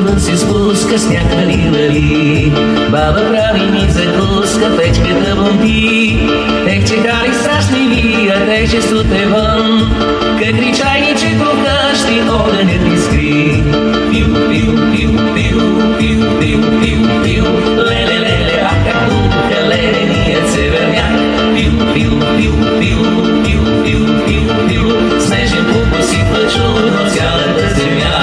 навън се спуска сняг, вали. Баба прави ми закуска, печката бомби. Ех, че кали страшни ви, а те често те вън. Какви чайниче прокащи, огънят искри. Пил, пил, пил, пил, пил, пил, пил, пил. Леле, леле, а как духаха леденият северняк. Пил, пил, пил, пил, пил, пил, пил, пил. Снежен пух посипва чудно цялата земя.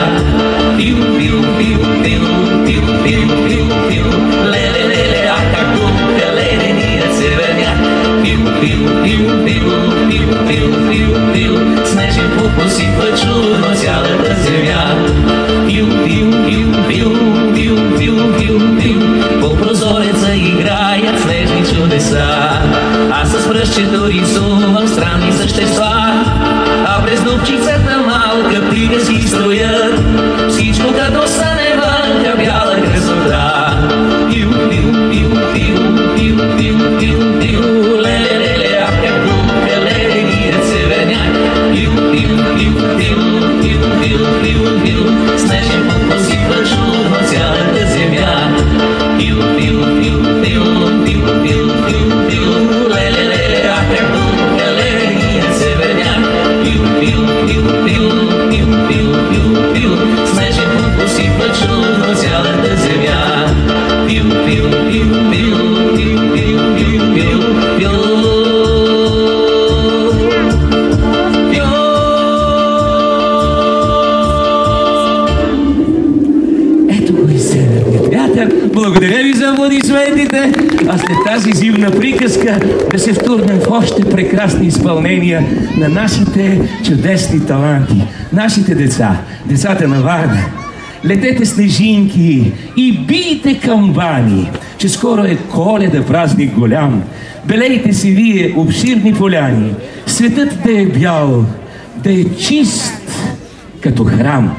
Пил, пил, пил, пил, пил, пил, пил, пил. Леле, леле, а как духаха леденият северняк. Пил, пил, пил, пил, пил, пил, пил, пил. Снежен пух посипва чудно цялата земя. Пил, пил, пил, пил, пил, пил, пил, пил. По прозореца играят снежни чудеса. Аз с пръстчето рисувам странни същества, а през дупчицата малка приказки строят. Всичко като стане вънка бяла красота. Пил, пил, пил, пил, пил, пил, пил, пил. Леле, леле, а как духа леденият северняк. Пил, пил, пил, пил, пил, пил, пил, пил. Снежен пух посипва чудно цялата земя. Пил, пил, пил, пил, пил, пил, пил, пил. Леле, леле, а как духа леденият северняк. Пил, пил, пил, пил, пил, пил, пил, пил. Снежен пух посипва чудно цялата земя. Пил, пил, пил, пил, пил, пил, пил, пил, пил. Благодаря ви за аплодисментите, а след тази зимна приказка да се втурнем в още прекрасни изпълнения на нашите чудесни таланти, нашите деца, децата на Варна. Летете снежинки и бийте камбани, че скоро е Коледа, празник голям. Белейте си вие обширни поляни, светът да е бял, да е чист като храм.